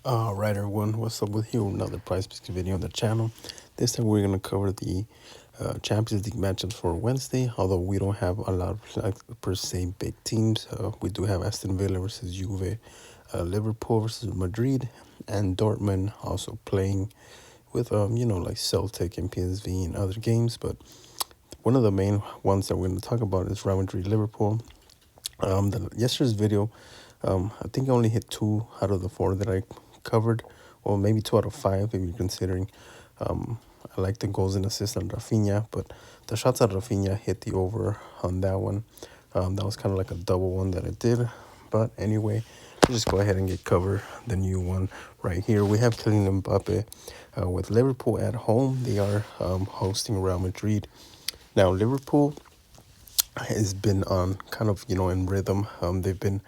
Alright everyone, what's up with you? Another PrizePicks video on the channel. This time we're going to cover the Champions League matchups for Wednesday. Although we don't have a lot of per se big teams, we do have Aston Villa versus Juve, Liverpool versus Madrid, and Dortmund also playing with like Celtic and PSV and other games. But one of the main ones that we're going to talk about is Real Madrid Liverpool. Yesterday's video, I think I only hit 2 out of the 4 that I covered, or maybe 2 out of 5 if you're considering. I like the goals and assists on Rafinha, but the shots out of Rafinha hit the over on that one. That was kind of like a double one that I did. But anyway, let's just go ahead and cover the new one right here. We have Kylian Mbappe with Liverpool at home. They are hosting Real Madrid. Now, Liverpool has been on kind of, in rhythm. They've been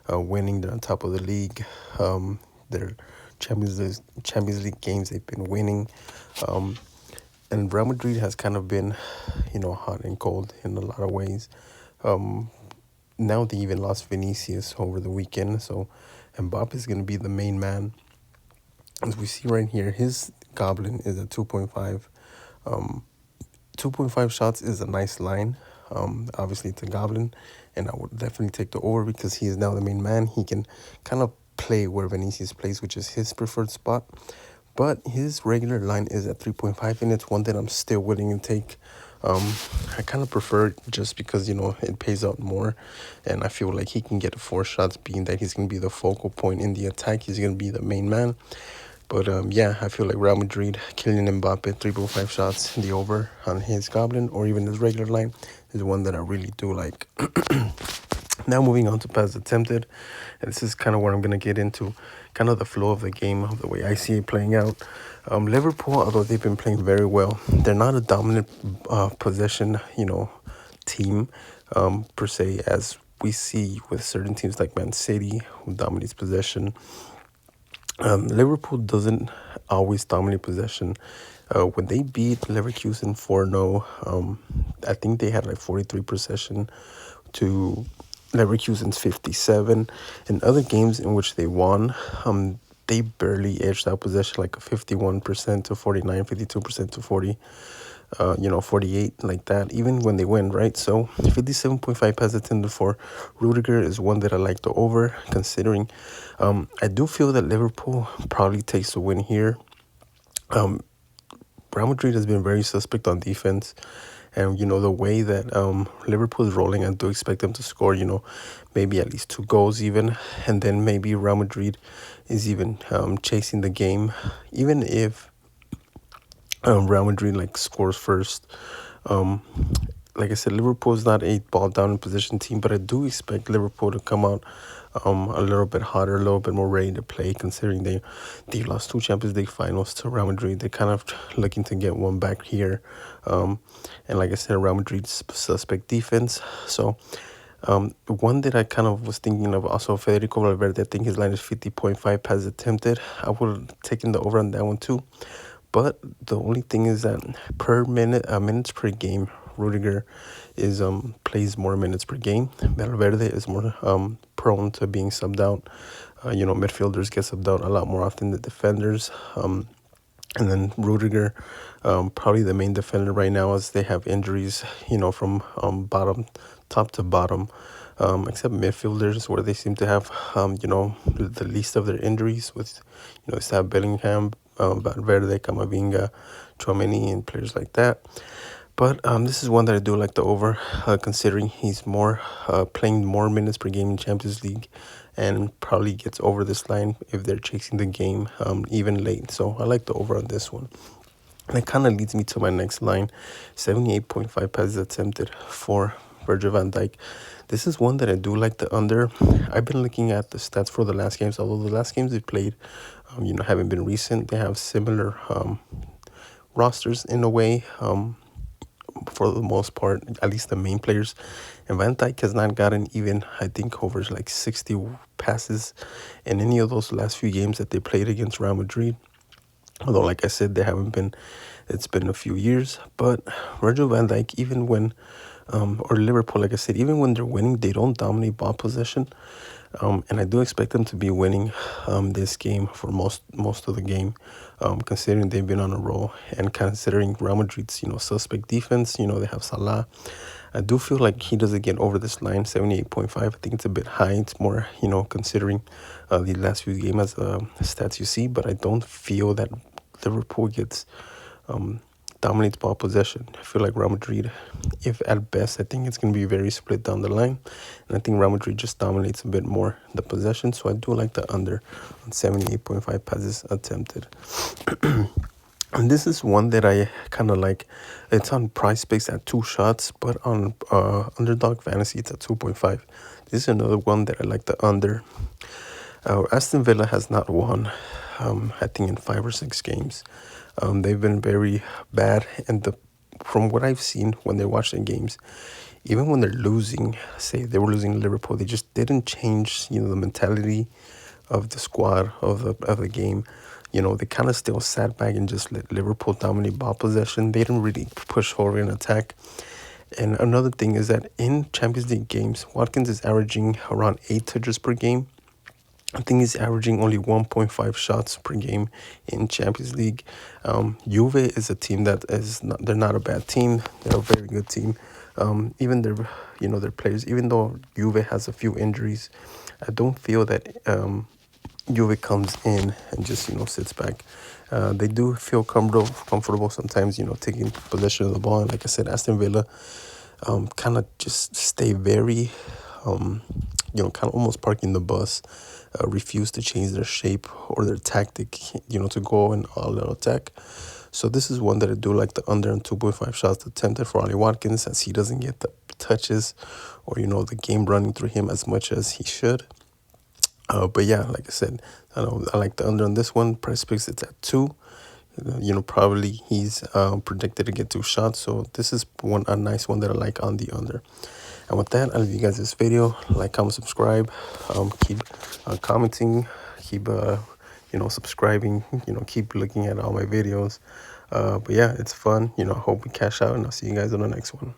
winning. They're on top of the league. Their Champions League games they've been winning. And Real Madrid has kind of been, hot and cold in a lot of ways. Now they even lost Vinicius over the weekend. So Mbappe is going to be the main man. As we see right here, his Goblin is a 2.5. 2.5 shots is a nice line. Obviously, it's a Goblin, and I would definitely take the over because he is now the main man. He can kind of play where Vinicius plays, which is his preferred spot. But his regular line is at 3.5, and it's one that I'm still willing to take. I kind of prefer it just because, it pays out more. And I feel like he can get 4 shots, being that he's going to be the focal point in the attack. He's going to be the main man. But yeah, I feel like Real Madrid, Kylian Mbappe, 3.5 shots, the over on his Goblin or even his regular line is one that I really do like. Now moving on to pass attempted, and this is kind of where I'm going to get into kind of the flow of the game, of the way I see it playing out. Liverpool, although they've been playing very well, they're not a dominant possession, team per se, as we see with certain teams like Man City, who dominates possession. Liverpool doesn't always dominate possession. When they beat Leverkusen 4-0, I think they had like 43 possession to Leverkusen's 57. In other games in which they won, they barely edged out possession, like a 51% to 49, 52% to 40. 48, like that, even when they win, right? So 57.5 pass attempted for Rudiger is one that I like to over, considering I do feel that Liverpool probably takes the win here. Real Madrid has been very suspect on defense. And, the way that Liverpool is rolling, I do expect them to score, maybe at least 2 goals even. And then maybe Real Madrid is even chasing the game, even if Real Madrid scores first. Like I said, Liverpool is not a ball down in position team, but I do expect Liverpool to come out a little bit hotter, a little bit more ready to play, considering they lost 2 Champions League finals to Real Madrid. They're kind of looking to get one back here. And like I said, Real Madrid's suspect defense. So one that I kind of was thinking of also, Federico Valverde, I think his line is 50.5 pass attempted. I would have taken the over on that one too. But the only thing is that per minute, minutes per game, Rudiger is plays more minutes per game. Valverde is more prone to being subbed out. Midfielders get subbed out a lot more often than defenders. And then Rudiger, probably the main defender right now, as they have injuries, from top to bottom. Except midfielders, where they seem to have, the least of their injuries with, Sam Bellingham, Valverde, Camavinga, Tchouaméni, and players like that. But this is one that I do like the over, considering he's more playing more minutes per game in Champions League, and probably gets over this line if they're chasing the game even late. So I like the over on this one. And it kind of leads me to my next line, 78.5 passes attempted for Virgil van Dijk. This is one that I do like the under. I've been looking at the stats for the last games, although the last games they played, haven't been recent. They have similar rosters in a way, for the most part, at least the main players. And Van Dijk has not gotten even, I think, over 60 passes in any of those last few games that they played against Real Madrid. Although, like I said, it's been a few years. But Virgil van Dijk, even when, or Liverpool, like I said, even when they're winning, they don't dominate ball possession. And I do expect them to be winning this game for most of the game, considering they've been on a roll and considering Real Madrid's suspect defense. They have Salah. I do feel like he doesn't get over this line, 78.5. I think it's a bit high. It's more considering the last few games stats you see, but I don't feel that Liverpool gets dominates ball possession. I feel like Real Madrid, if at best, I think it's going to be very split down the line. And I think Real Madrid just dominates a bit more the possession. So I do like the under on 78.5 passes attempted. And this is one that I kind of like. It's on PrizePicks at 2 shots, but on Underdog Fantasy, it's at 2.5. This is another one that I like the under. Aston Villa has not won, I think, in 5 or 6 games. They've been very bad, and from what I've seen when they watch their games, even when they're losing, say they were losing to Liverpool, they just didn't change, the mentality of the squad of the game. They kind of still sat back and just let Liverpool dominate ball possession. They didn't really push forward and attack. And another thing is that in Champions League games, Watkins is averaging around 8 touches per game. I think he's averaging only 1.5 shots per game in Champions League. Juve is a team that they're not a bad team. They're a very good team. Even their players, even though Juve has a few injuries, I don't feel that Juve comes in and just, sits back. They do feel comfortable sometimes, taking possession of the ball. And like I said, Aston Villa kind of just stay very, kind of almost parking the bus. Refuse to change their shape or their tactic, to go and all-out attack. So this is one that I do like the under and 2.5 shots attempted for Ollie Watkins, as he doesn't get the touches or, the game running through him as much as he should. But yeah, like I said, I like the under on this one. PrizePicks, it's at 2. Probably he's predicted to get 2 shots. So this is a nice one that I like on the under. And with that, I'll leave you guys this video. Like, comment, subscribe. Keep commenting. Keep, subscribing. Keep looking at all my videos. But yeah, it's fun. I hope we cash out, and I'll see you guys on the next one.